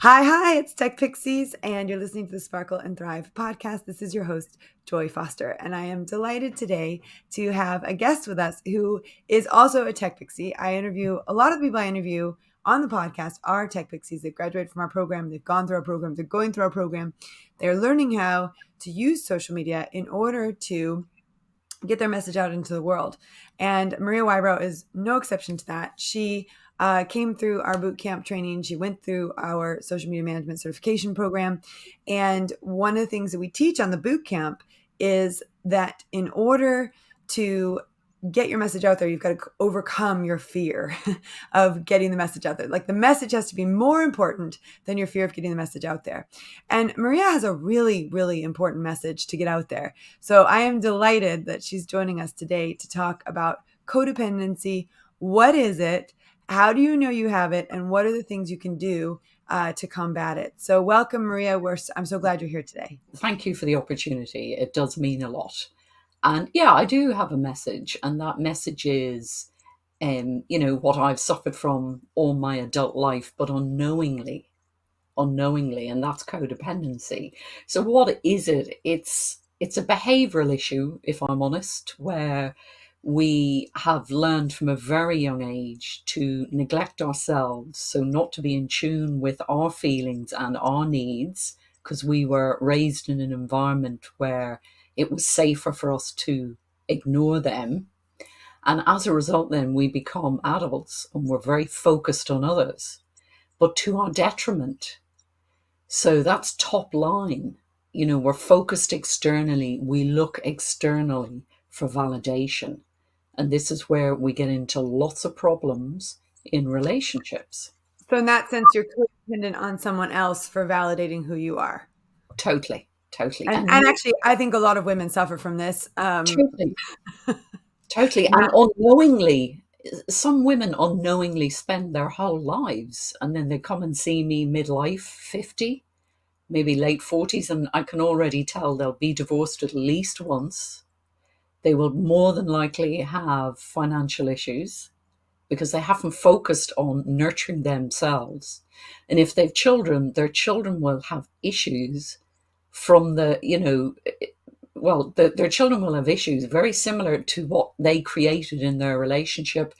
Hi, it's Tech Pixies, and you're listening to the Sparkle and Thrive podcast. This is your host, Joy Foster, and I am delighted today to have a guest with us who is also a Tech Pixie. A lot of the people I interview on the podcast are Tech Pixies. They've graduated from our program, they've gone through our program, they're going through our program. They're learning how to use social media in order to get their message out into the world. And Maria Wybrow is no exception to that. She came through our boot camp training. She went through our social media management certification program. And one of the things that we teach on the boot camp is that in order to get your message out there, you've got to overcome your fear of getting the message out there. Like the message has to be more important than your fear of getting the message out there. And Maria has a really, really important message to get out there. So I am delighted that she's joining us today to talk about codependency. What is it? How do you know you have it? And what are the things you can do to combat it? So welcome, Maria. I'm so glad you're here today. Thank you for the opportunity. It does mean a lot. And yeah, I do have a message, and that message is, what I've suffered from all my adult life, but unknowingly, and that's codependency. So what is it? It's a behavioral issue, if I'm honest, where we have learned from a very young age to neglect ourselves, so not to be in tune with our feelings and our needs, because we were raised in an environment where it was safer for us to ignore them. And as a result, then we become adults and we're very focused on others, but to our detriment. So that's top line. We're focused externally. We look externally for validation. And this is where we get into lots of problems in relationships. So in that sense, you're codependent on someone else for validating who you are. Totally. And actually, I think a lot of women suffer from this. Totally. And unknowingly, some women unknowingly spend their whole lives, and then they come and see me midlife, 50, maybe late 40s, and I can already tell they'll be divorced at least once. They will more than likely have financial issues because they haven't focused on nurturing themselves. And if they've children, their children will have issues from their children will have issues very similar to what they created in their relationship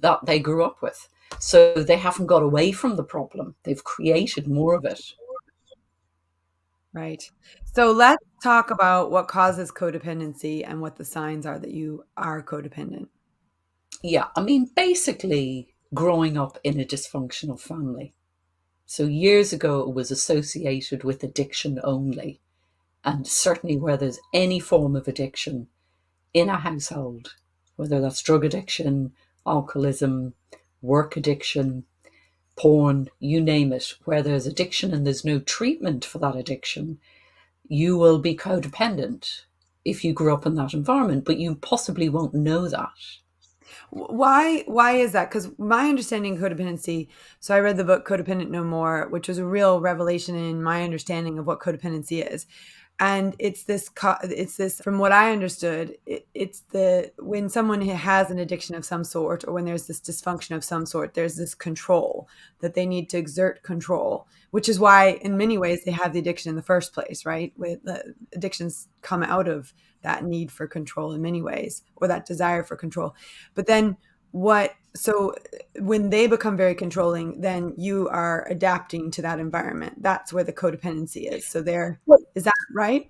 that they grew up with. So they haven't got away from the problem. They've created more of it. Right. So let's talk about what causes codependency and what the signs are that you are codependent. Yeah, basically growing up in a dysfunctional family. So years ago, it was associated with addiction only. And certainly where there's any form of addiction in a household, whether that's drug addiction, alcoholism, work addiction, porn, you name it, where there's addiction and there's no treatment for that addiction, you will be codependent if you grew up in that environment, but you possibly won't know that. Why is that? Because my understanding of codependency, so I read the book Codependent No More, which was a real revelation in my understanding of what codependency is. And it's this, from what I understood, when someone has an addiction of some sort, or when there's this dysfunction of some sort, there's this control that they need to exert control, which is why in many ways they have the addiction in the first place, right? With the addictions come out of that need for control in many ways, or that desire for control. But then so when they become very controlling, then you are adapting to that environment. That's where the codependency is. So is that right?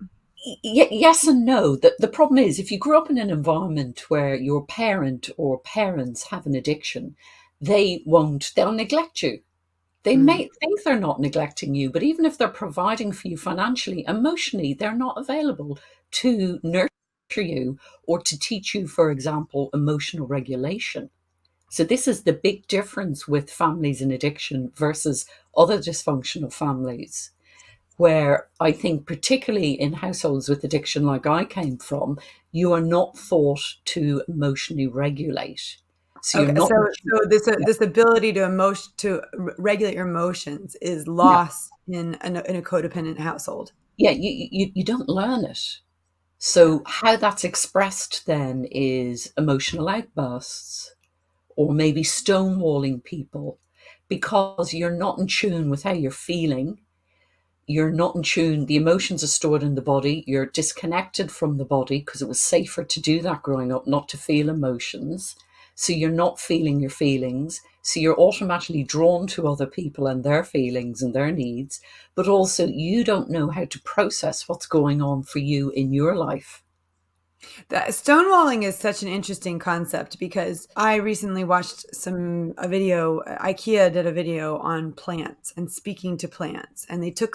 Yes and no. The problem is, if you grew up in an environment where your parent or parents have an addiction, they'll neglect you. They may think they're not neglecting you, but even if they're providing for you financially, emotionally, they're not available to nurture you or to teach you, for example, emotional regulation. So this is the big difference with families in addiction versus other dysfunctional families, where I think particularly in households with addiction like I came from, you are not taught to emotionally regulate. So you're Okay, not. so this ability to regulate your emotions is Yeah, lost in a codependent household. yeah, you don't learn it. Yeah. So how that's expressed then is emotional outbursts or maybe stonewalling people, because you're not in tune with how you're feeling. You're not in tune. The emotions are stored in the body. You're disconnected from the body because it was safer to do that growing up, not to feel emotions. So you're not feeling your feelings. So you're automatically drawn to other people and their feelings and their needs. But also, you don't know how to process what's going on for you in your life. That stonewalling is such an interesting concept because I recently watched a video. IKEA did a video on plants and speaking to plants, and they took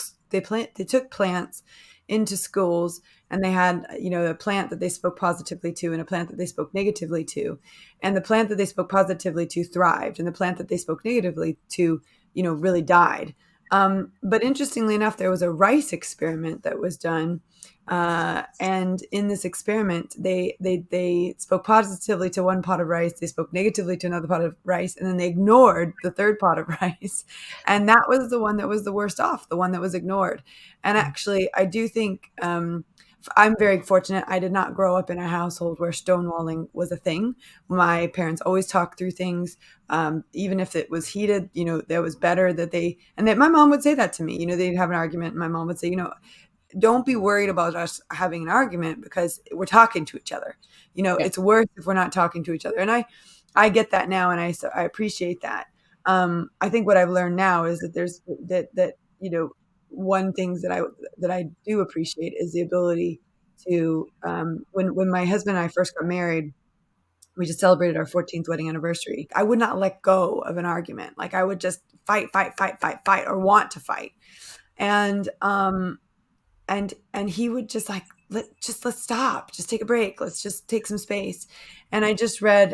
plants into schools, and they had a plant that they spoke positively to and a plant that they spoke negatively to, and the plant that they spoke positively to thrived, and the plant that they spoke negatively to really died. But interestingly enough, there was a rice experiment that was done, and in this experiment, they spoke positively to one pot of rice, they spoke negatively to another pot of rice, and then they ignored the third pot of rice, and that was the one that was the worst off, the one that was ignored. And actually, I do think I'm very fortunate. I did not grow up in a household where stonewalling was a thing. My parents always talked through things, even if it was heated. That was better that they and that my mom would say that to me. They'd have an argument, and my mom would say, don't be worried about us having an argument because we're talking to each other. Yeah. It's worse if we're not talking to each other. And I get that now, and I appreciate that. I think what I've learned now is that there's that one things that I do appreciate is the ability to when my husband and I first got married, we just celebrated our 14th wedding anniversary. I would not let go of an argument. Like I would just fight, fight, fight, fight, fight, or want to fight. And and he would just like let's stop, just take a break, let's just take some space. And I just read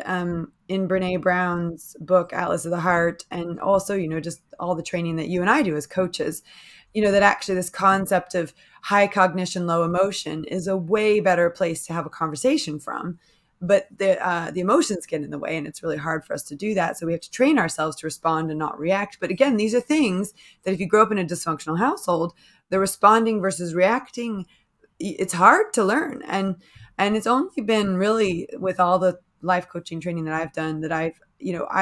in Brene Brown's book Atlas of the Heart, and also just all the training that you and I do as coaches, that actually this concept of high cognition, low emotion is a way better place to have a conversation from. But the emotions get in the way, and it's really hard for us to do that. So we have to train ourselves to respond and not react. But again, these are things that if you grow up in a dysfunctional household, the responding versus reacting, it's hard to learn. And it's only been really with all the life coaching training that I've done that I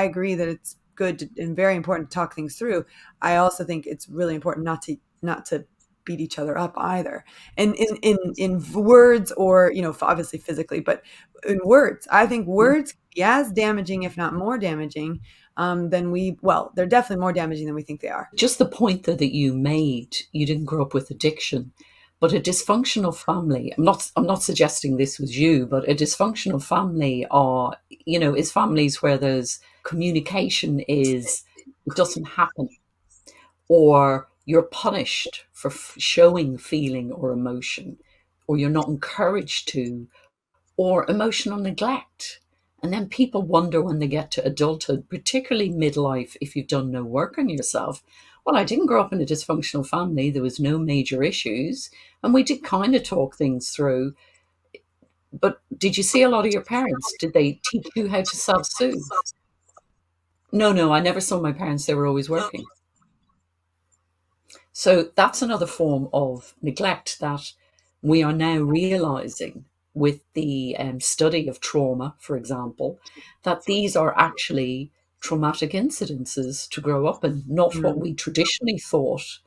agree that it's good and very important to talk things through. I also think it's really important not to beat each other up either, and in words, or obviously physically, but in words. I think words can be as damaging, if not more damaging, they're definitely more damaging than we think they are. Just the point that you made, you didn't grow up with addiction, but a dysfunctional family, I'm not suggesting this was you, but a dysfunctional family is families where there's communication is it doesn't happen, or you're punished for showing feeling or emotion, or you're not encouraged to, or emotional neglect. And then people wonder when they get to adulthood, particularly midlife, if you've done no work on yourself. Well, I didn't grow up in a dysfunctional family. There was no major issues. And we did kind of talk things through. But did you see a lot of your parents? Did they teach you how to self soothe? No, no, I never saw my parents. They were always working. So that's another form of neglect that we are now realizing with the study of trauma, for example, that these are actually traumatic incidences to grow up in, not what we traditionally thought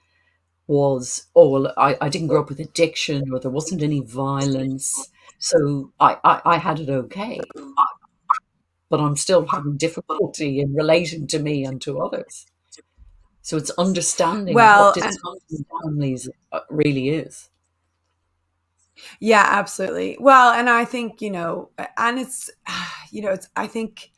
was, oh, well, I didn't grow up with addiction, or there wasn't any violence, so I had it okay. But I'm still having difficulty in relating to me and to others. So it's understanding what Well, dysfunctional families really is. yeah, absolutely. Well, and I think, and it's, I think,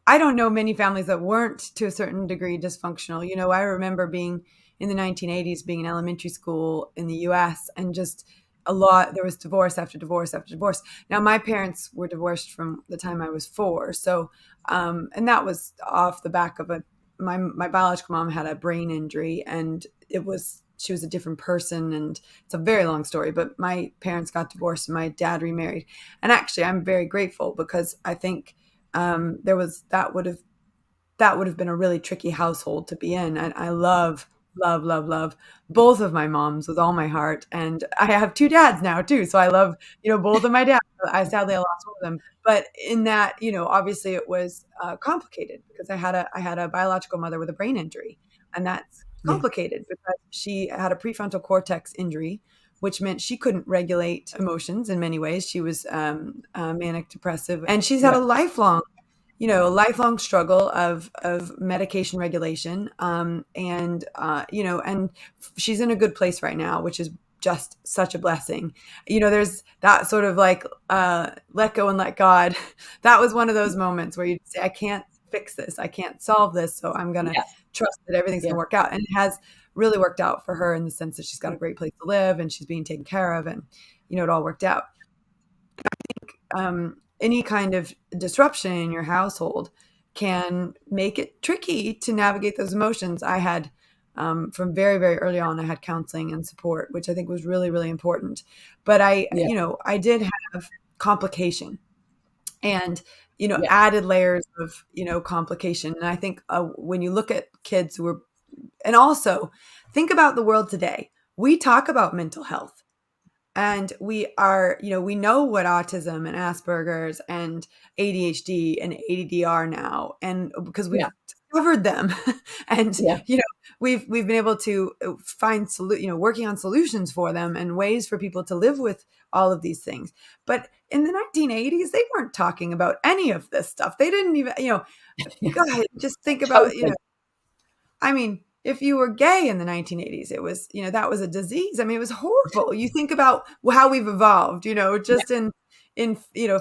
I don't know many families that weren't to a certain degree dysfunctional. I remember being in the 1980s, being in elementary school in the US, and just there was divorce after divorce after divorce. Now, my parents were divorced from the time I was 4. So, and that was off the back of my biological mom had a brain injury, and she was a different person, and it's a very long story, but my parents got divorced and my dad remarried. And actually, I'm very grateful because I think that would have been a really tricky household to be in. And I love, love, love, love both of my moms with all my heart. And I have 2 dads now too. So I love, both of my dads. I sadly I lost one of them. But in that, obviously it was complicated because I had a biological mother with a brain injury, and that's Yeah. complicated because she had a prefrontal cortex injury, which meant she couldn't regulate emotions in many ways. She was manic depressive, and she's had Yeah. a lifelong struggle of medication regulation, and she's in a good place right now, which is just such a blessing. There's that sort of like let go and let God. That was one of those moments where you say, I can't fix this, I can't solve this, so I'm gonna Yeah. trust that everything's Yeah. gonna work out. And it has really worked out for her in the sense that she's got a great place to live and she's being taken care of, and it all worked out. Any kind of disruption in your household can make it tricky to navigate those emotions. I had, from very, very early on, I had counseling and support, which I think was really, really important. But Yeah. I did have complication and, Yeah. added layers of, complication. And I think when you look at kids who are, and also think about the world today, we talk about mental health. And we know what autism and Asperger's and ADHD and ADD are now, and because Yeah. we've discovered them, and Yeah. we've been able to find working on solutions for them and ways for people to live with all of these things. But in the 1980s, they weren't talking about any of this stuff. They didn't even, Yeah. God, just think about, Totally. I mean, if you were gay in the 1980s, it was, that was a disease. I mean, it was horrible. You think about how we've evolved, Yeah. just in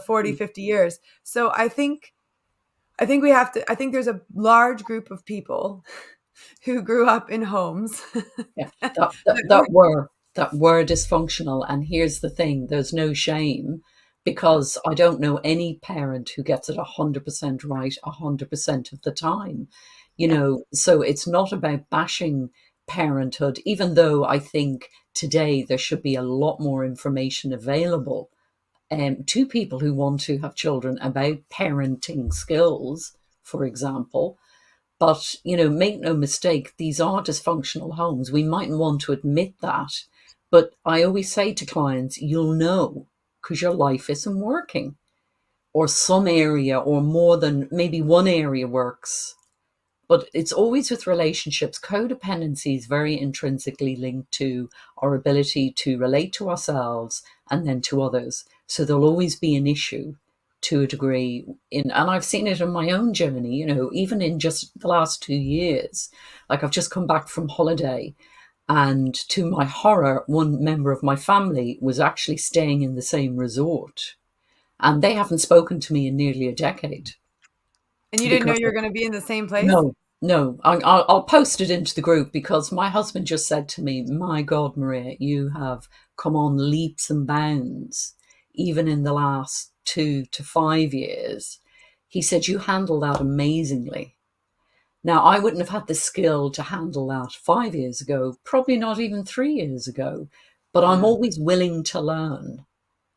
40, 50 years. So I think we have to, I think there's a large group of people who grew up in homes Yeah. That, that, that that weren't. were that were dysfunctional. And here's the thing, there's no shame, because I don't know any parent who gets it 100% right 100% of the time. Yeah. So it's not about bashing parenthood, even though I think today there should be a lot more information available to people who want to have children about parenting skills, for example. But, make no mistake, these are dysfunctional homes. We mightn't want to admit that. But I always say to clients, you'll know because your life isn't working, or some area, or more than maybe one area works. But it's always with relationships. Codependency is very intrinsically linked to our ability to relate to ourselves and then to others. So there'll always be an issue to a degree and I've seen it in my own journey, even in just the last 2 years. Like, I've just come back from holiday, and to my horror, one member of my family was actually staying in the same resort, and they haven't spoken to me in nearly a decade And you didn't know because you were going to be in the same place? no, no. I'll post it into the group, because my husband just said to me, "My God, Maria, you have come on leaps and bounds, even in the last 2 to 5 years." He said, "You handle that amazingly." Now, I wouldn't have had the skill to handle that 5 years ago, probably not even 3 years ago, but I'm Yeah. always willing to learn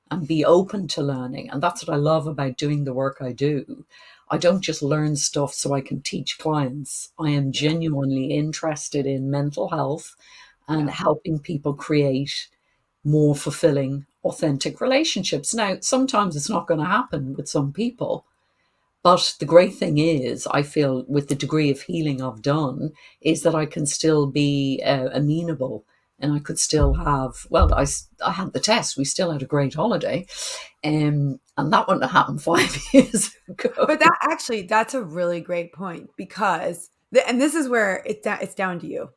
and be open to learning. And that's what I love about doing the work I do. I don't just learn stuff so I can teach clients. I am Yeah. genuinely interested in mental health and Yeah. helping people create more fulfilling, authentic relationships. Now, sometimes it's not going to happen with some people. But the great thing is, I feel, with the degree of healing I've done, is that I can still be amenable, and I could still have, well, I had the test. We still had a great holiday. And that wouldn't have happened 5 years But ago. that's a really great point because and this is where it's down to you.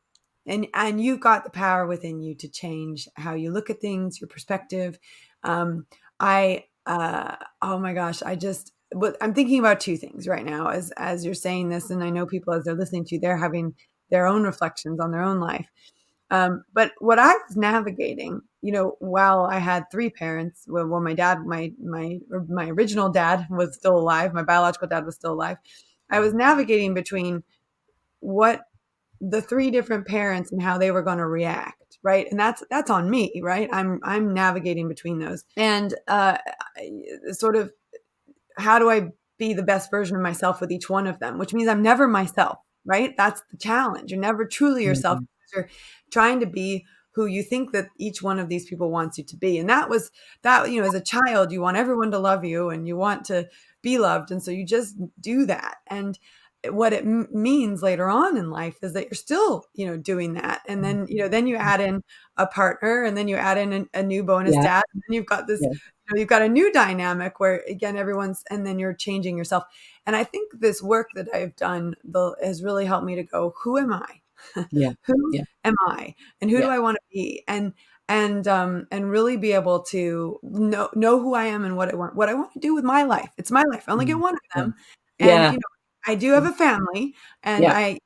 And you've got the power within you to change how you look at things, your perspective. I oh my gosh, I'm thinking about two things right now as you're saying this, and I know people as they're listening to you, they're having their own reflections on their own life. But what I was navigating, while I had three parents, well, my dad, my original dad was still alive, my biological dad was still alive. I was navigating between what the three different parents and how they were going to react, right? And that's on me, right? I'm navigating between those, and sort of how do I be the best version of myself with each one of them, which means I'm never myself, right? That's the challenge. You're never truly yourself. Mhm. You're trying to be who you think that each one of these people wants you to be. And that was that, as a child, you want everyone to love you and you want to be loved. And so you just do that. And what it means later on in life is that you're still, doing that. And then, then you add in a partner, and then you add in a new bonus Yeah. dad. And then you've got this, Yeah. you've got a new dynamic where, again, and then you're changing yourself. And I think this work that I've done has really helped me to go, who am I? Yeah. Who Yeah. am I? And who do Yeah. I want to be? And really be able to know who I am and what I want to do with my life. It's my life. I only get one of Yeah. them. And, Yeah. I do have a family, and Yeah.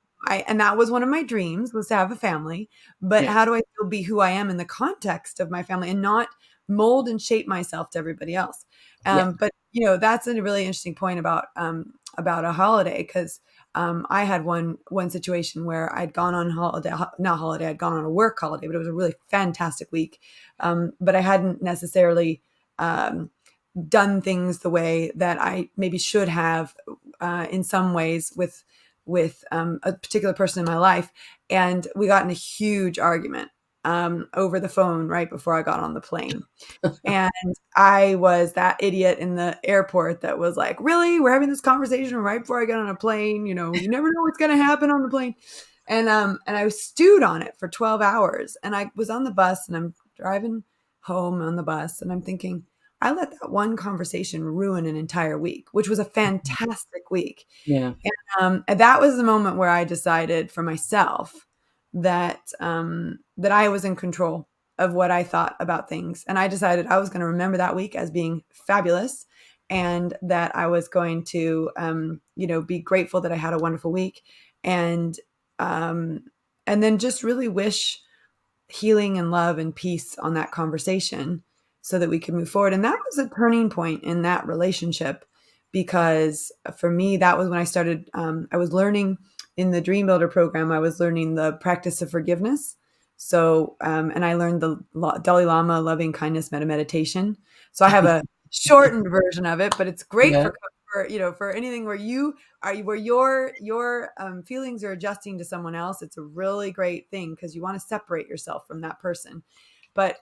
and that was one of my dreams, was to have a family. But Yeah. how do I still be who I am in the context of my family and not mold and shape myself to everybody else? Yeah. But that's a really interesting point about a holiday, because I had one situation where I'd gone on I'd gone on a work holiday, but it was a really fantastic week. But I hadn't necessarily done things the way that I maybe should have in some ways with a particular person in my life. And we got in a huge argument over the phone right before I got on the plane. And I was that idiot in the airport that was like, really? We're having this conversation right before I get on a plane. You never know what's going to happen on the plane. And I was stewed on it for 12 hours. And I was on the bus, and I'm driving home on the bus, and I'm thinking, I let that one conversation ruin an entire week, which was a fantastic week. Yeah. And that was the moment where I decided for myself that I was in control of what I thought about things. And I decided I was going to remember that week as being fabulous, and that I was going to, be grateful that I had a wonderful week, and um, and then just really wish healing and love and peace on that conversation so that we could move forward. And that was a turning point in that relationship, because for me, that was when I started, I was learning in the Dream Builder program, I was learning the practice of forgiveness. So, and I learned the Dalai Lama loving kindness meditation. So I have a shortened version of it, but it's great Yeah. for anything where your feelings are adjusting to someone else. It's a really great thing, because you want to separate yourself from that person. But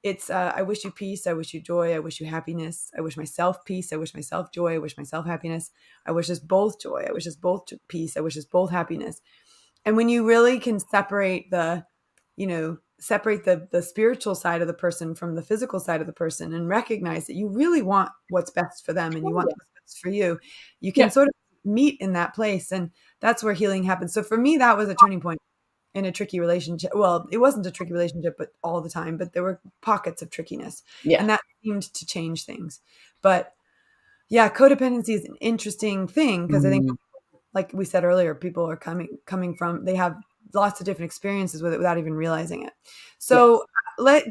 it's I wish you peace, I wish you joy, I wish you happiness, I wish myself peace, I wish myself joy, I wish myself happiness, I wish us both joy, I wish us both peace, I wish us both happiness. And when you really can separate the spiritual side of the person from the physical side of the person, and recognize that you really want what's best for them and you Oh, want yeah. what's best for you, you can Yeah. sort of meet in that place. And that's where healing happens. So for me, that was a turning point in a tricky relationship. Well, it wasn't a tricky relationship, but all the time, but there were pockets of trickiness, Yeah. and that seemed to change things. But yeah, codependency is an interesting thing, because I think, Mm. like we said earlier, people are coming from, they have lots of different experiences with it without even realizing it. Yeah. So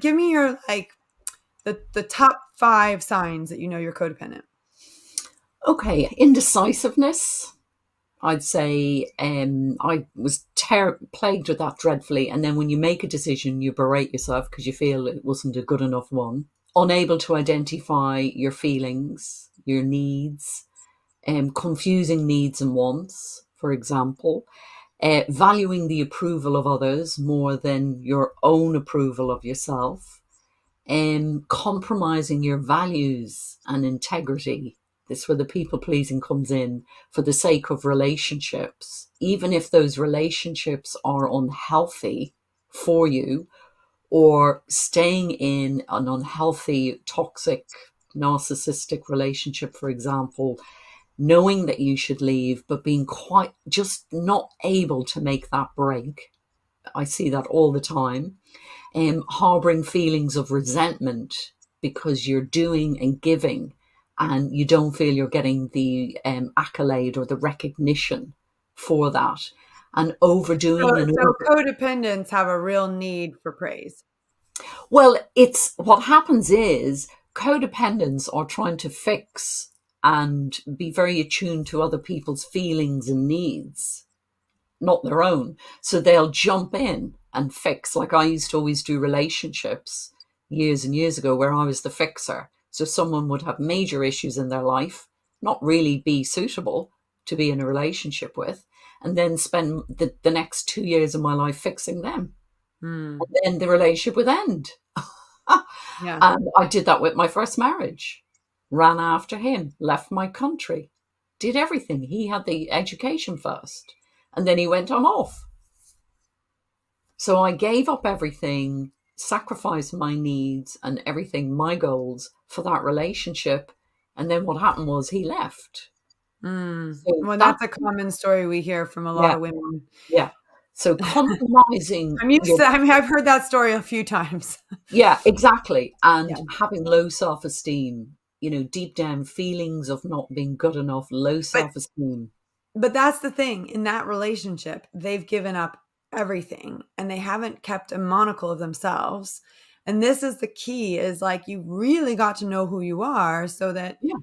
give me your, like, the top 5 signs that you're codependent. Okay. Indecisiveness. I'd say I was plagued with that dreadfully. And then when you make a decision, you berate yourself because you feel it wasn't a good enough one. Unable to identify your feelings, your needs, confusing needs and wants, for example. Valuing the approval of others more than your own approval of yourself, compromising your values and integrity. This is where the people pleasing comes in for the sake of relationships, even if those relationships are unhealthy for you, or staying in an unhealthy, toxic, narcissistic relationship, for example, knowing that you should leave, but being quite just not able to make that break. I see that all the time. Harboring feelings of resentment because you're doing and giving and you don't feel you're getting the accolade or the recognition for that, and overdoing and So codependents have a real need for praise. well, it's what happens is codependents are trying to fix and be very attuned to other people's feelings and needs, not their own. So they'll jump in and fix. Like I used to always do relationships years and years ago where I was the fixer. So someone would have major issues in their life, not really be suitable to be in a relationship with, and then spend the next 2 years of my life fixing them. Mm. And then the relationship would end. Yeah. And I did that with my first marriage. Ran after him, left my country, did everything. He had the education first, and then he went on off. So I gave up everything, sacrificed my needs and everything, my goals for that relationship. And then what happened was he left. Mm. So Well, that, that's a common story we hear from a lot yeah, of women. yeah. So compromising I'm used your, to, I mean, I've heard that story a few times. yeah, exactly. Yeah. And having low self esteem, deep down feelings of not being good enough, low But self esteem. But that's the thing, in that relationship, they've given up everything and they haven't kept a monocle of themselves. And this is the key, is like you really got to know who you are so that Yeah,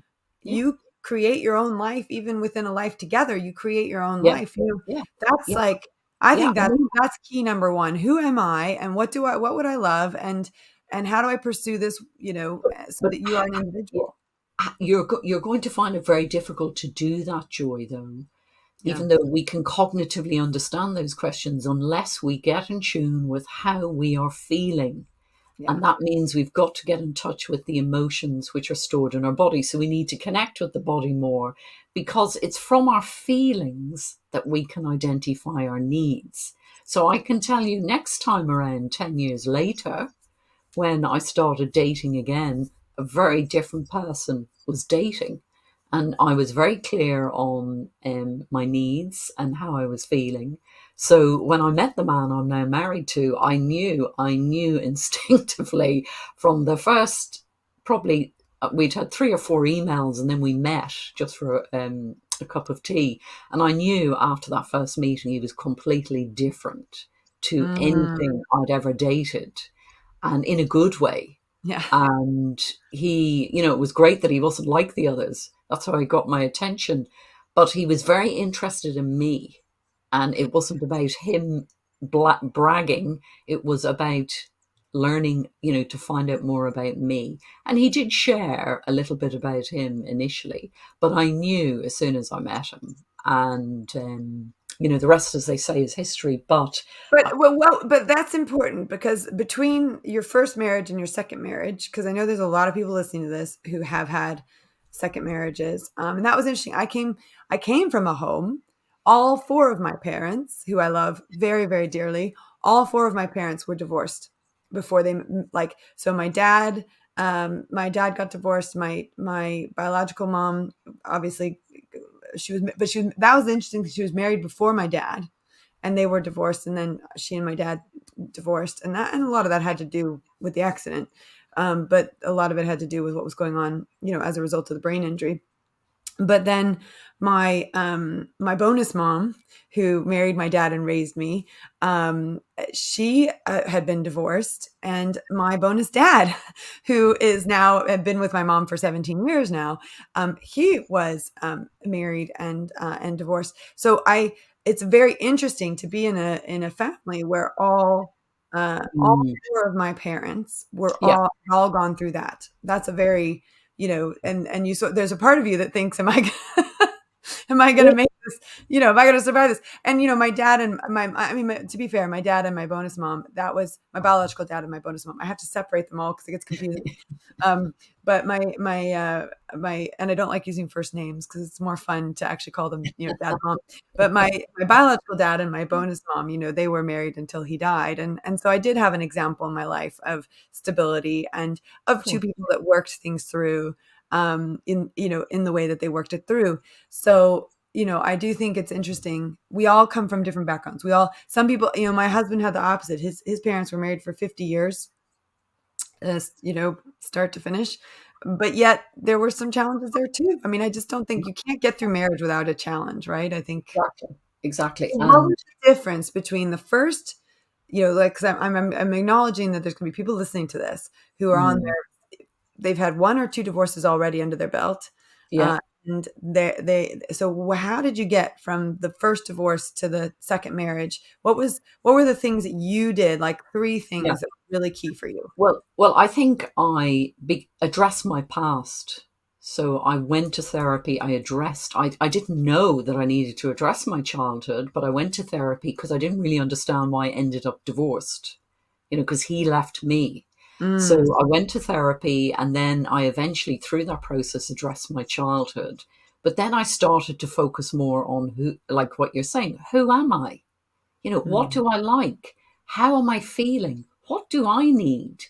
yeah, you create your own life. Even within a life together, you create your own yeah, life. yeah, That's yeah, like, I yeah. think that's key number one. Who am I and what would I love, and how do I pursue this, so But that you are an individual. you're going to find it very difficult to do that, Joy, though, Yeah. even though we can cognitively understand those questions, unless we get in tune with how we are feeling. Yeah. And that means we've got to get in touch with the emotions which are stored in our body. So we need to connect with the body more, because it's from our feelings that we can identify our needs. So I can tell you, next time around, 10 years later, when I started dating again, a very different person was dating. And I was very clear on my needs and how I was feeling. So when I met the man I'm now married to, I knew instinctively from the first, probably we'd had 3 or 4 emails, and then we met just for a cup of tea. And I knew after that first meeting he was completely different to Mhm. anything I'd ever dated, and in a good way. Yeah. And he, it was great that he wasn't like the others. That's how he got my attention. But he was very interested in me. And it wasn't about him bragging, it was about learning, to find out more about me. And he did share a little bit about him initially, but I knew as soon as I met him. And, the rest, as they say, is history. But uh, But that's important, because between your first marriage and your second marriage, because I know there's a lot of people listening to this who have had second marriages, and that was interesting. I came from a home. All four of my parents, who I love very, very dearly, all four of my parents were divorced before they like. So my dad got divorced. My biological mom, obviously, that was interesting, because she was married before my dad, and they were divorced, and then she and my dad divorced, and a lot of that had to do with the accident, but a lot of it had to do with what was going on, as a result of the brain injury. But then my bonus mom, who married my dad and raised me, she had been divorced, and my bonus dad, who is now had been with my mom for 17 years now, he was married and divorced. So I it's very interesting to be in a family where all mm, four of my parents were yeah, all gone through that. That's a very, and you, so there's a part of you that thinks, am I going to make this, am I going to survive this? And my dad and to be fair, my dad and my bonus mom, that was my biological dad and my bonus mom, I have to separate them all because it gets confusing. um but my and I don't like using first names because it's more fun to actually call them, dad, mom. But my biological dad and my bonus mom, they were married until he died, and so I did have an example in my life of stability and of two cool. people that worked things through, in the way that they worked it through. So, I do think it's interesting. We all come from different backgrounds. Some people, my husband had the opposite. His parents were married for 50 years, start to finish. But yet there were some challenges there too. I mean, I just don't think you can't get through marriage without a challenge, right? I think. Exactly. Exactly. So what was And the difference between the first, like, because I'm acknowledging that there's going to be people listening to this who are on mm, there. They've had one or two divorces already under their belt, yeah, uh, and so how did you get from the first divorce to the second marriage? What were the things that you did, like 3 yeah. things that were really key for you? Well, I think addressed my past. So I went to therapy. I didn't know that I needed to address my childhood, but I went to therapy because I didn't really understand why I ended up divorced. because he left me. So Mm. I went to therapy, and then I eventually, through that process, addressed my childhood. But then I started to focus more on who, like what you're saying, who am I? What Mm. do I like? How am I feeling? What do I need?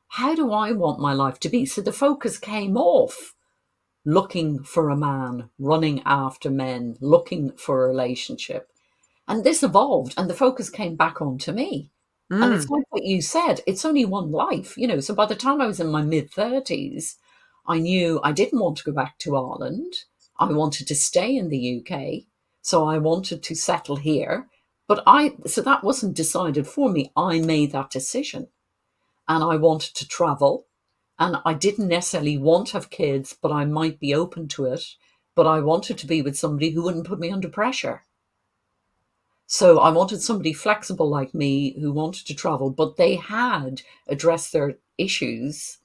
How do I want my life to be? So the focus came off looking for a man, running after men, looking for a relationship. And this evolved, and the focus came back onto me. And it's Mm. like what you said, it's only one life. So by the time I was in my mid 30s, I knew I didn't want to go back to Ireland. I wanted to stay in the UK. So I wanted to settle here. So that wasn't decided for me. I made that decision, and I wanted to travel. And I didn't necessarily want to have kids, but I might be open to it. But I wanted to be with somebody who wouldn't put me under pressure. So I wanted somebody flexible like me who wanted to travel, but they had addressed their issues,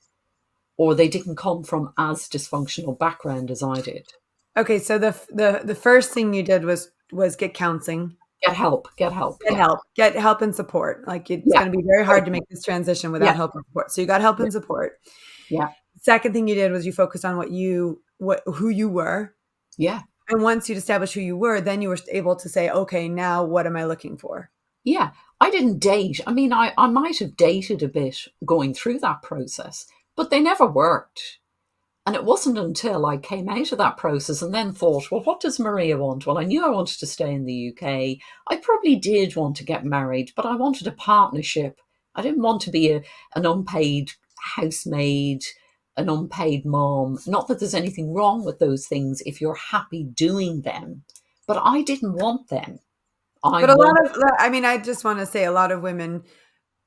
or they didn't come from as dysfunctional background as I did. Okay, so the first thing you did was get counseling. Get help. Get Yeah. help. Get help and support. Like, it's Yeah. gonna be very hard to Totally. make this transition Yeah. without help and support. So you got help Yeah. and support. Yeah. Second thing you did was you focused on who you were. Yeah. And once you'd established who you were, then you were able to say, okay, now what am I looking for? Yeah. I didn't date. I mean, I might have dated a bit going through that process, but they never worked. And it wasn't until I came out of that process and then thought, well, what does Maria want? Well, I knew I wanted to stay in the UK. I probably did want to get married, but I wanted a partnership. I didn't want to be an unpaid housemaid, an unpaid mom. Not that there's anything wrong with those things if you're happy doing them, but I didn't want them. I But want, I mean, I just want to say a lot of women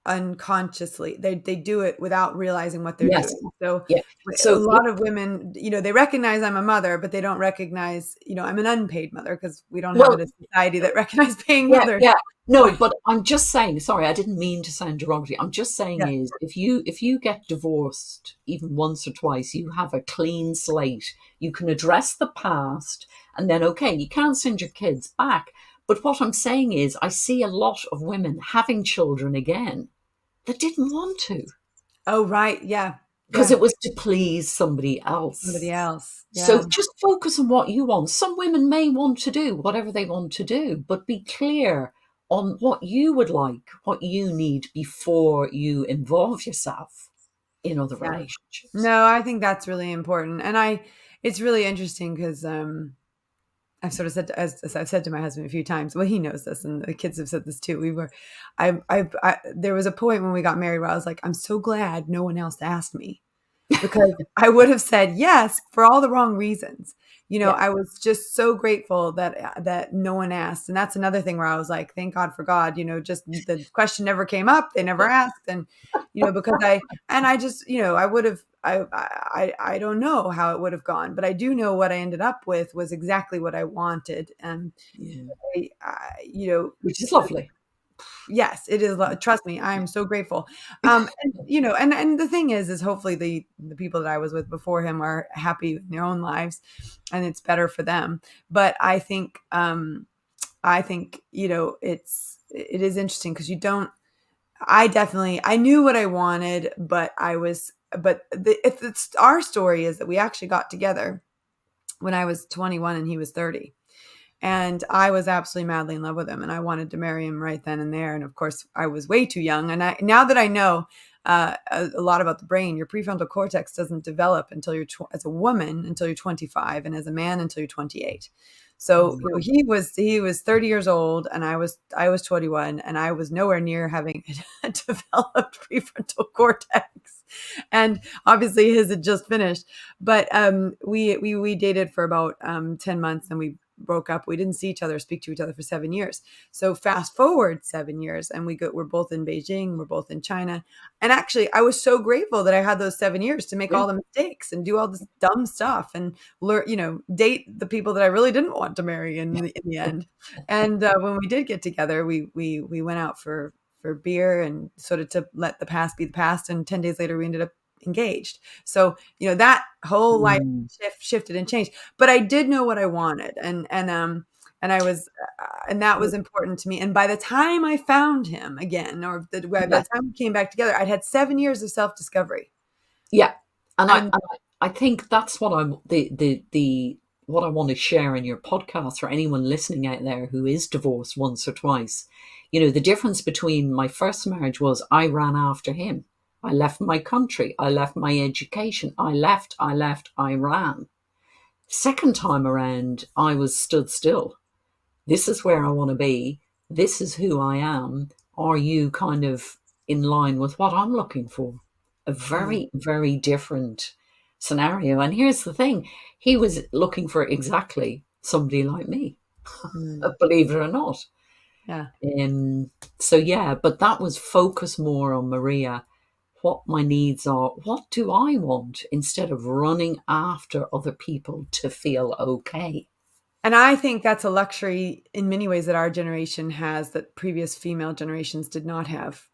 unconsciously, they do it without realizing what they're yes, doing. So yeah. a So, yeah, lot of women, they recognize I'm a mother, but they don't recognize, I'm an unpaid mother, because we don't have well, it as a society that recognizes paying yeah, mothers. yeah. No, But but I'm just saying, sorry, I didn't mean to sound derogatory. I'm just saying yeah, is if you get divorced even once or twice, you have a clean slate. You can address the past, and then okay, you can't send your kids back. But what I'm saying is I see a lot of women having children again that didn't want to oh right, yeah, because yeah, it was to please somebody else. somebody else, So yeah, just focus on what you want. Some women may want to do whatever they want to do, but be clear on what you would like, what you need before you involve yourself in other yeah. relationships. No, I think that's really important, and it's really interesting because I've sort of said as I've said to my husband a few times. Well, he knows this, and the kids have said this too. There was a point when we got married where I was like, I'm so glad no one else asked me, because I would have said yes for all the wrong reasons. Yeah. I was just so grateful that no one asked. And that's another thing where I was like, thank God for God, just the question never came up. They never asked. And, because I just, I would have, I don't know how it would have gone, but I do know what I ended up with was exactly what I wanted. And, Yeah. Which is the lovely. yes, it is. Trust me, I am so grateful. And and the thing is hopefully the people that I was with before him are happy in their own lives, and it's better for them. But I think it is interesting because you don't. I knew what I wanted, but if it's our story is that we actually got together when I was 21 and he was 30. And I was absolutely madly in love with him, and I wanted to marry him right then and there. And of course, I was way too young. And now that I know a lot about the brain, your prefrontal cortex doesn't develop until as a woman until you're 25, and as a man until you're 28. So Mm. he was 30 years old, and I was 21, and I was nowhere near having a developed prefrontal cortex. And obviously, his had just finished. But we dated for about 10 months, and we broke up. We didn't speak to each other for 7 years. So fast forward 7 years, and we're both in Beijing, we're both in China. And actually, I was so grateful that I had those 7 years to make Yeah. all the mistakes and do all this dumb stuff and learn, date the people that I really didn't want to marry in the end. And when we did get together, we went out for beer and sort of to let the past be the past. And 10 days later, we ended up engaged. So, that whole life Mm. shifted and changed. But I did know what I wanted, and And I was, and that was important to me. And by the time I found him again, by Yeah, the time we came back together, I'd had 7 years of self discovery. yeah. And And I think that's what I'm the what I want to share in your podcast for anyone listening out there who is divorced once or twice. You know, the difference between my first marriage was I ran after him. I left my country. I left my education. I ran. Second time around, I was stood still. This is where I want to be. This is who I am. Are you kind of in line with what I'm looking for? A mm, very, very different scenario. And here's the thing, he was looking for exactly somebody like me, mm, believe it or not. yeah. So, yeah, but that was focused more on Maria, what my needs are, what do I want, instead of running after other people to feel okay. And I think that's a luxury in many ways that our generation has that previous female generations did not have.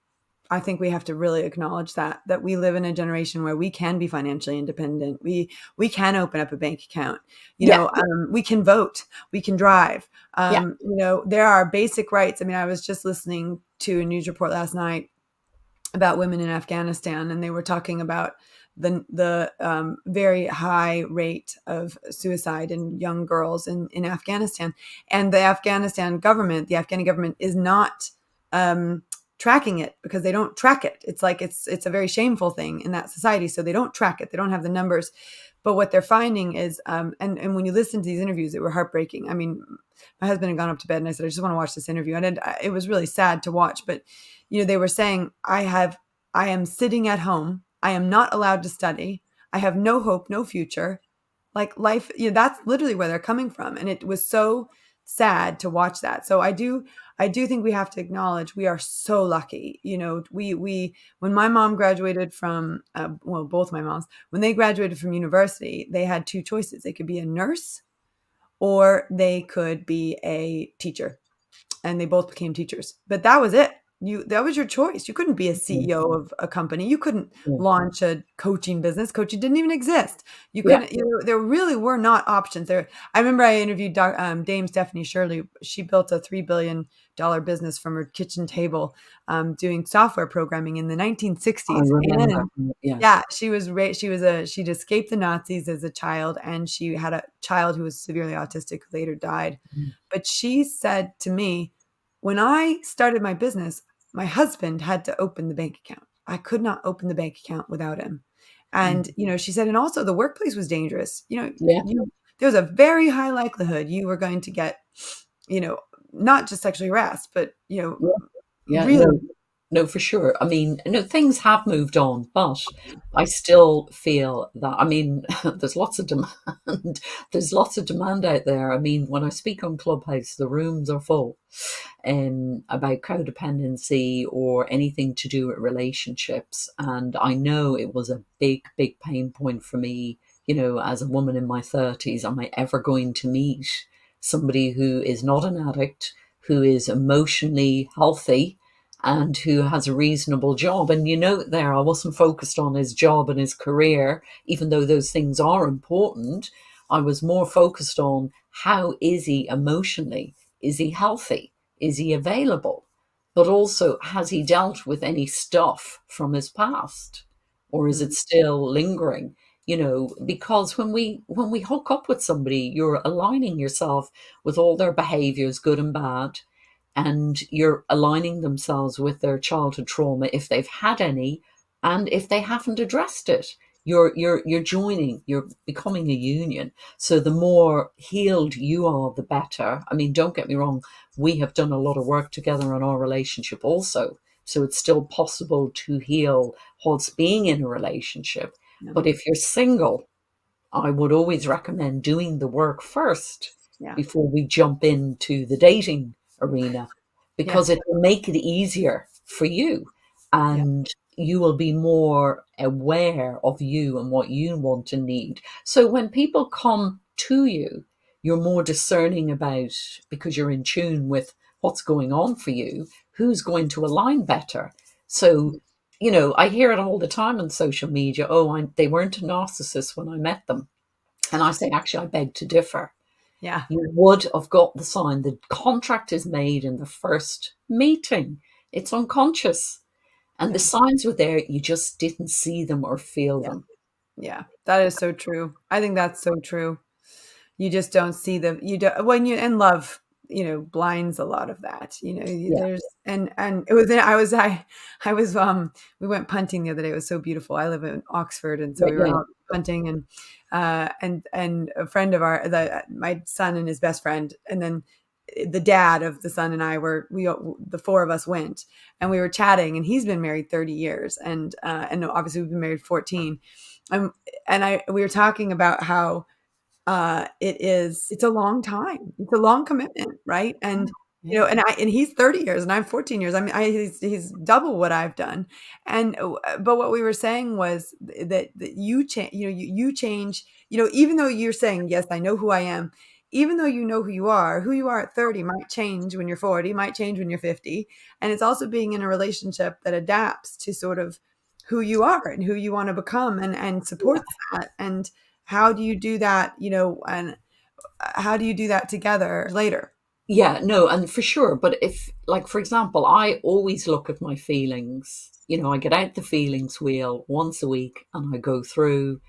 I think we have to really acknowledge that we live in a generation where we can be financially independent. We can open up a bank account. Yeah, We can vote. We can drive. yeah, There are basic rights. I mean, I was just listening to a news report last night about women in Afghanistan, and they were talking about the very high rate of suicide in young girls in Afghanistan, and the Afghani government is not tracking it because they don't track it. It's like it's a very shameful thing in that society, so they don't track it. They don't have the numbers. But what they're finding is, and when you listen to these interviews, they were heartbreaking. I mean, my husband had gone up to bed, and I said, I just want to watch this interview, and it was really sad to watch. But they were saying, I am sitting at home. I am not allowed to study. I have no hope, no future. Like life, that's literally where they're coming from. And it was so sad to watch that. So I do think we have to acknowledge we are so lucky. When my mom graduated from, well, both my moms, when they graduated from university, they had two choices. They could be a nurse or they could be a teacher, and they both became teachers. But that was it. That was your choice. You couldn't be a CEO of a company. You couldn't yeah, launch a coaching business. Coaching didn't even exist. You yeah. couldn't. There really were not options there. I remember I interviewed Dame Stephanie Shirley. She built a $3 billion business from her kitchen table, doing software programming in the I 1960s. remember. And Yeah. yeah, she'd escaped the Nazis as a child, and she had a child who was severely autistic who later died. Mm, But she said to me, when I started my business, my husband had to open the bank account. I could not open the bank account without him. And, mm. she said, and also the workplace was dangerous. Yeah, There was a very high likelihood you were going to get, you know, not just sexually harassed, but, yeah, yeah. really. No, no, for sure. I mean, no, things have moved on, but I still feel that. I mean, there's lots of demand. There's lots of demand out there. I mean, when I speak on Clubhouse, the rooms are full, about codependency or anything to do with relationships. And I know it was a big, big pain point for me. You know, as a woman in my 30s, am I ever going to meet somebody who is not an addict, who is emotionally healthy, and who has a reasonable job? And there, I wasn't focused on his job and his career, even though those things are important. I was more focused on how is he emotionally? Is he healthy? Is he available? But also, has he dealt with any stuff from his past? Or is it Mm, still lingering? Because when we hook up with somebody, you're aligning yourself with all their behaviors, good and bad, and you're aligning themselves with their childhood trauma if they've had any, and if they haven't addressed it, you're joining, you're becoming a union. So the more healed you are, the better. I mean, don't get me wrong, we have done a lot of work together on our relationship also, so it's still possible to heal whilst being in a relationship. yeah. But if you're single, I would always recommend doing the work first Yeah. before we jump into the dating arena, Yeah. because it will make it easier for you, Yeah. and you will be more aware of you and what you want and need. So when people come to you, you're more discerning about, because you're in tune with what's going on for you, who's going to align better. So I hear it all the time on social media. Oh, they weren't a narcissist when I met them. And I say, actually, I beg to differ. Yeah. You would have got the sign. The contract is made in the first meeting. It's unconscious. And the Yeah. signs were there. You just didn't see them or feel Yeah. them. Yeah. That is so true. I think that's so true. You just don't see the you don't when you and love, blinds a lot of that. Yeah. There's and it was I was we went punting the other day. It was so beautiful. I live in Oxford, and so Yeah. we were Yeah. out punting, and a friend of my son and his best friend, and then the dad of the son and I the four of us went, and we were chatting, and he's been married 30 years, and obviously we've been married 14. Um, and we were talking about how it's a long time. It's a long commitment, right? And Yeah. and he's 30 years and I'm 14 years. I mean, he's double what I've done. And but what we were saying was that you change, you change, even though you're saying, yes, I know who I am, even though you know who you are at 30 might change when you're 40, might change when you're 50. And it's also being in a relationship that adapts to sort of who you are and who you want to become, and supports that. And how do you do that, and how do you do that together later? Yeah, no, and for sure. But if, like, for example, I always look at my feelings. I get out the feelings wheel once a week and I go through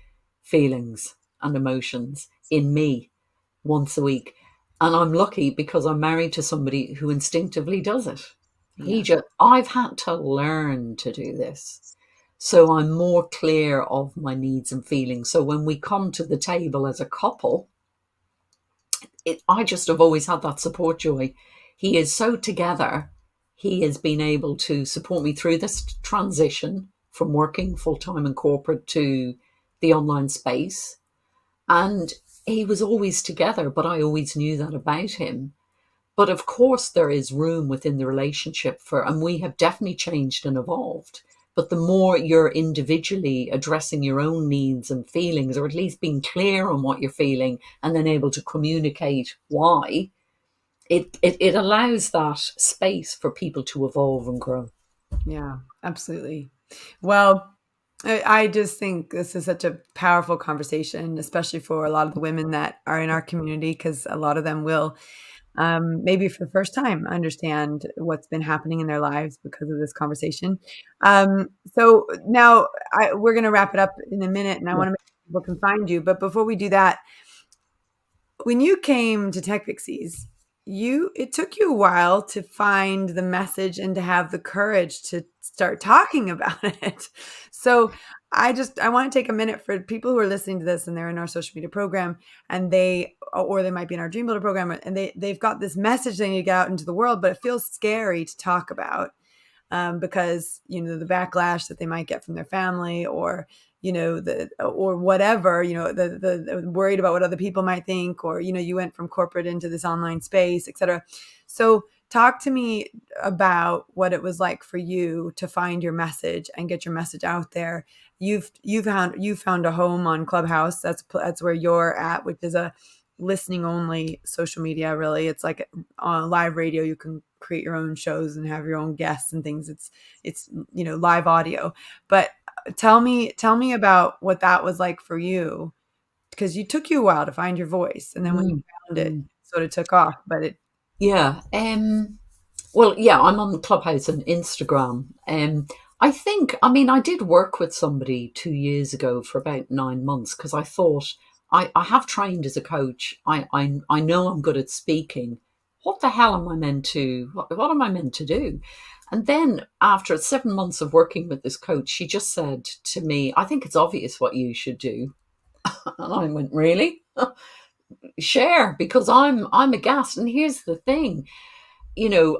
feelings and emotions in me once a week. And I'm lucky because I'm married to somebody who instinctively does it. Yeah. I've had to learn to do this. So I'm more clear of my needs and feelings. So when we come to the table as a couple, I just have always had that support, Joy. He is so together. He has been able to support me through this transition from working full time in corporate to the online space. And he was always together, but I always knew that about him. But of course, there is room within the relationship and we have definitely changed and evolved. But the more you're individually addressing your own needs and feelings, or at least being clear on what you're feeling and then able to communicate why, it allows that space for people to evolve and grow. Yeah, absolutely. Well, I just think this is such a powerful conversation, especially for a lot of the women that are in our community, because a lot of them will, maybe for the first time, understand what's been happening in their lives because of this conversation. So now we're going to wrap it up in a minute, and I Yeah. want to make sure people can find you. But before we do that, when you came to Tech Pixies, it took you a while to find the message and to have the courage to start talking about it. So I want to take a minute for people who are listening to this and they're in our social media program, and or they might be in our Dream Builder program, and they've got this message they need to get out into the world, but it feels scary to talk about, because the backlash that they might get from their family, or or whatever, the worried about what other people might think, or you went from corporate into this online space, etc. So talk to me about what it was like for you to find your message and get your message out there. You found a home on Clubhouse. That's where you're at, which is a listening only social media. Really, it's like on live radio. You can create your own shows and have your own guests and things. It's live audio. But tell me about what that was like for you, because it took you a while to find your voice, and then when you Mm, found it, mm. it sort of took off. But it Yeah. Well, yeah, I'm on Clubhouse and Instagram. I mean, I did work with somebody 2 years ago for about 9 months because I thought I have trained as a coach. I know I'm good at speaking. What the hell am I meant to, what am I meant to do? And then after 7 months of working with this coach, she just said to me, I think it's obvious what you should do. And I went, really? Share, because I'm aghast. And here's the thing,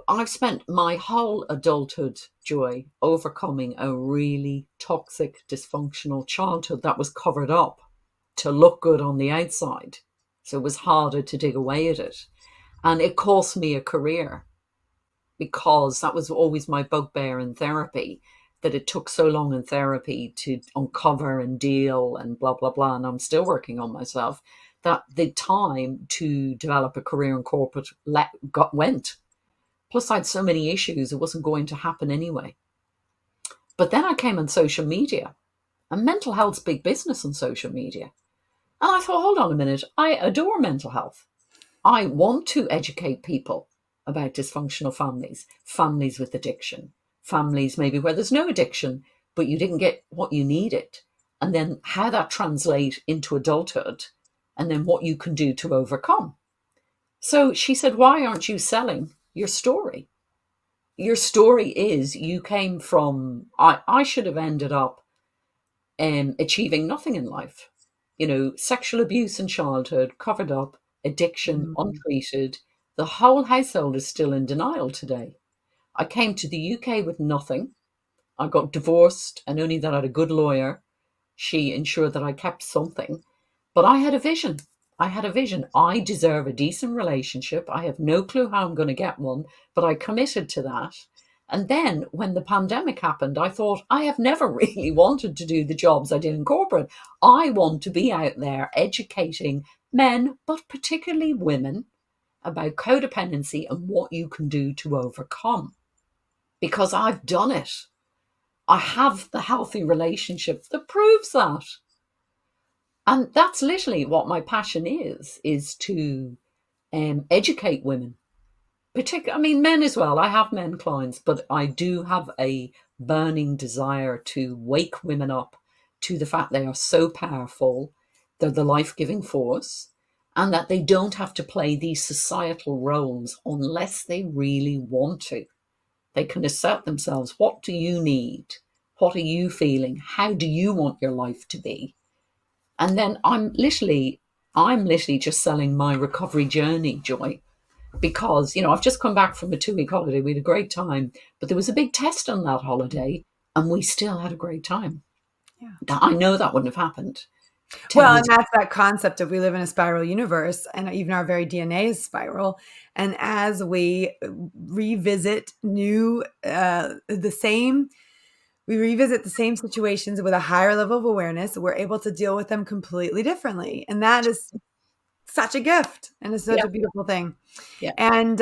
I've spent my whole adulthood, Joy, overcoming a really toxic, dysfunctional childhood that was covered up to look good on the outside. So it was harder to dig away at it. And it cost me a career because that was always my bugbear in therapy, that it took so long in therapy to uncover and deal and blah, blah, blah. And I'm still working on myself, that the time to develop a career in corporate went. Plus, I had so many issues, it wasn't going to happen anyway. But then I came on social media, and mental health's big business on social media. And I thought, hold on a minute, I adore mental health. I want to educate people about dysfunctional families, families with addiction, families maybe where there's no addiction, but you didn't get what you needed, and then how that translates into adulthood, and then what you can do to overcome. So she said, why aren't you selling your story? Your story is you came from, I should have ended up achieving nothing in life. Sexual abuse in childhood, covered up, addiction, Mm. untreated. The whole household is still in denial today. I came to the UK with nothing. I got divorced, and only that I had a good lawyer. She ensured that I kept something. But I had a vision. I had a vision. I deserve a decent relationship. I have no clue how I'm going to get one, but I committed to that. And then when the pandemic happened, I thought, I have never really wanted to do the jobs I did in corporate. I want to be out there educating men, but particularly women, about codependency and what you can do to overcome. Because I've done it. I have the healthy relationship that proves that. And that's literally what my passion is to educate women. I mean, men as well. I have men clients, but I do have a burning desire to wake women up to the fact they are so powerful, they're the life-giving force, and that they don't have to play these societal roles unless they really want to. They can assert themselves. What do you need? What are you feeling? How do you want your life to be? And then I'm literally just selling my recovery journey, Joy, because, I've just come back from a 2-week holiday. We had a great time, but there was a big test on that holiday and we still had a great time. Yeah. I know that wouldn't have happened 10 Well, and years that's that concept of we live in a spiral universe, and even our very DNA is spiral. And as we revisit we revisit the same situations with a higher level of awareness, we're able to deal with them completely differently. And that is such a gift and it's such Yeah, a beautiful thing. yeah. And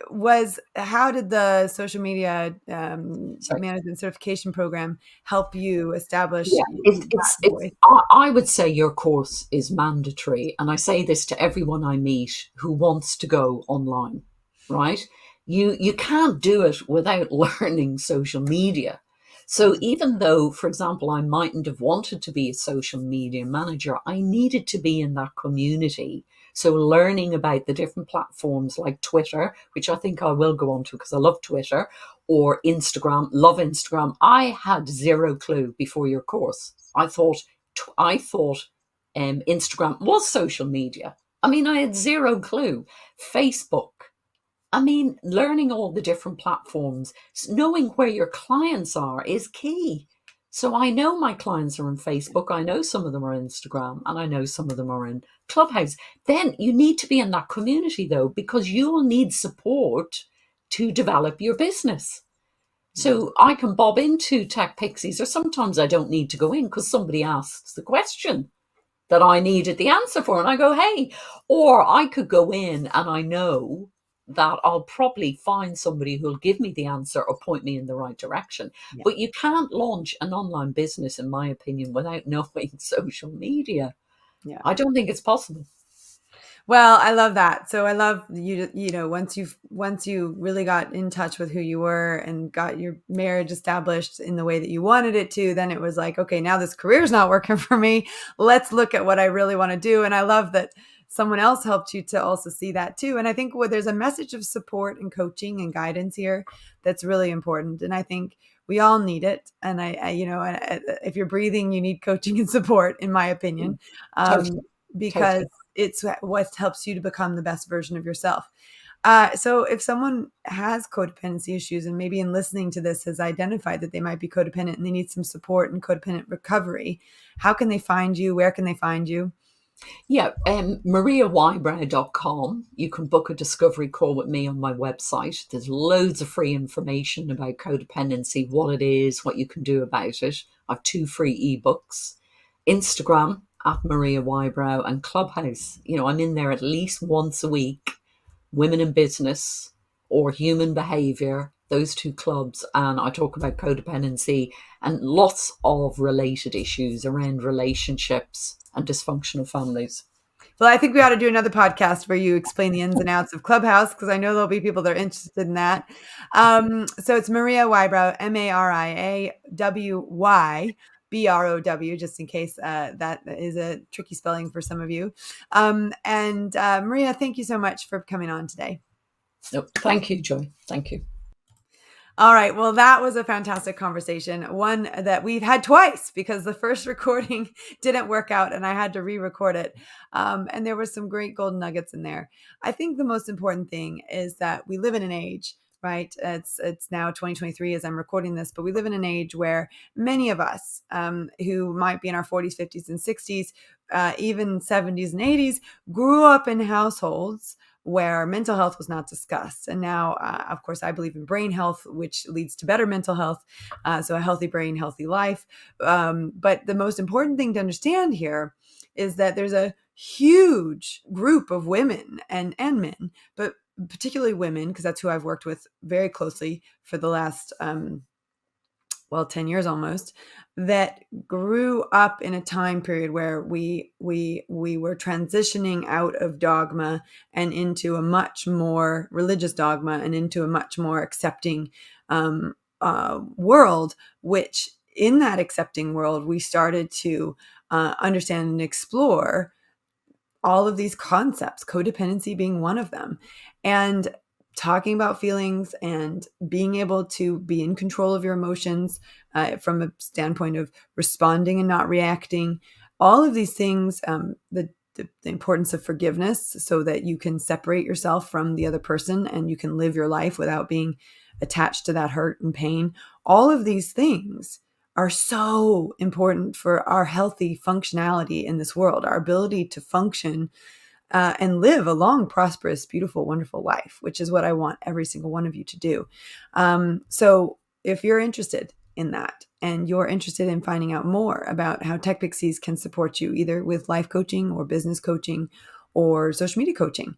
was how did the social media Sorry. management certification program help you establish Yeah, that voice? I would say your course is mandatory. And I say this to everyone I meet who wants to go online, right? You can't do it without learning social media. So even though, for example, I mightn't have wanted to be a social media manager, I needed to be in that community. So learning about the different platforms like Twitter, which I think I will go on to because I love Twitter, or Instagram, love Instagram. I had zero clue before your course. I thought Instagram was social media. I mean, I had zero clue. Facebook. I mean, learning all the different platforms, knowing where your clients are is key. So I know my clients are on Facebook. I know some of them are on Instagram, and I know some of them are in Clubhouse. Then you need to be in that community though, because you will need support to develop your business. So I can bob into Tech Pixies, or sometimes I don't need to go in because somebody asks the question that I needed the answer for, and I go, hey. Or I could go in and I know that I'll probably find somebody who'll give me the answer or point me in the right direction. Yeah. But you can't launch an online business, in my opinion, without knowing social media. Yeah. I don't think it's possible. Well, I love that. So I love once you really got in touch with who you were and got your marriage established in the way that you wanted it to, then it was like, okay, now this career's not working for me. Let's look at what I really want to do. And I love that someone else helped you to also see that too. And I think there's a message of support and coaching and guidance here that's really important. And I think we all need it. And if you're breathing, you need coaching and support, in my opinion, Totally, because totally. it's what helps you to become the best version of yourself. So if someone has codependency issues and maybe in listening to this has identified that they might be codependent and they need some support in codependent recovery, how can they find you? Where can they find you? Yeah, mariawybrow.com. You can book a discovery call with me on my website. There's loads of free information about codependency, what it is, what you can do about it. I have 2 free ebooks. Instagram at Maria Wybrow, and Clubhouse. I'm in there at least once a week. Women in Business or Human Behavior, those 2 clubs. And I talk about codependency and lots of related issues around relationships and dysfunctional families. Well, I think we ought to do another podcast where you explain the ins and outs of Clubhouse, because I know there'll be people that are interested in that. So it's Maria Wybrow, MariaWybrow, just in case that is a tricky spelling for some of you. And Maria, thank you so much for coming on today. No, thank you, Joy. Thank you. All right. Well, that was a fantastic conversation. One that we've had twice because the first recording didn't work out and I had to re-record it. And there were some great golden nuggets in there. I think the most important thing is that we live in an age, right? It's now 2023 as I'm recording this, but we live in an age where many of us who might be in our 40s, 50s, and 60s, even 70s and 80s, grew up in households where mental health was not discussed. And now, of course, I believe in brain health, which leads to better mental health. So a healthy brain, healthy life. But the most important thing to understand here is that there's a huge group of women and men, but particularly women, because that's who I've worked with very closely for the last 10 years almost, that grew up in a time period where we were transitioning out of dogma and into a much more religious dogma and into a much more accepting world, which in that accepting world, we started to understand and explore all of these concepts, codependency being one of them. And talking about feelings and being able to be in control of your emotions from a standpoint of responding and not reacting, all of these things, the importance of forgiveness so that you can separate yourself from the other person and you can live your life without being attached to that hurt and pain. All of these things are so important for our healthy functionality in this world, our ability to function and live a long, prosperous, beautiful, wonderful life, which is what I want every single one of you to do. So if you're interested in that and you're interested in finding out more about how Tech Pixies can support you either with life coaching or business coaching or social media coaching,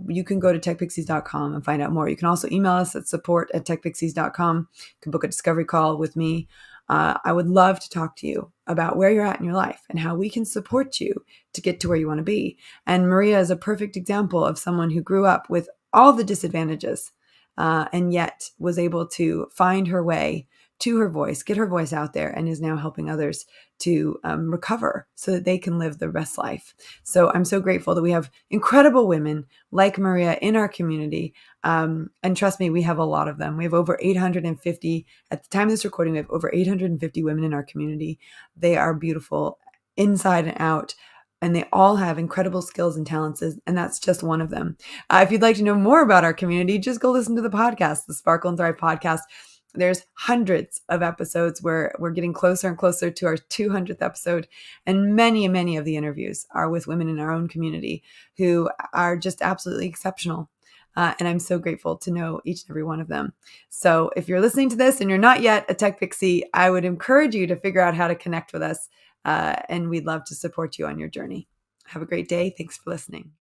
you can go to techpixies.com and find out more. You can also email us at support@techpixies.com. You can book a discovery call with me. I would love to talk to you about where you're at in your life and how we can support you to get to where you want to be. And Maria is a perfect example of someone who grew up with all the disadvantages and yet was able to find her way to her voice, get her voice out there, and is now helping others to recover so that they can live their best life. So I'm so grateful that we have incredible women like Maria in our community. And trust me, we have a lot of them. We have over 850, at the time of this recording, we have over 850 women in our community. They are beautiful inside and out. And they all have incredible skills and talents, and that's just one of them. If you'd like to know more about our community, just go listen to the podcast, the Sparkle and Thrive podcast. There's hundreds of episodes where we're getting closer and closer to our 200th episode. And many, many of the interviews are with women in our own community who are just absolutely exceptional. And I'm so grateful to know each and every one of them. So if you're listening to this and you're not yet a Tech Pixie, I would encourage you to figure out how to connect with us. And we'd love to support you on your journey. Have a great day. Thanks for listening.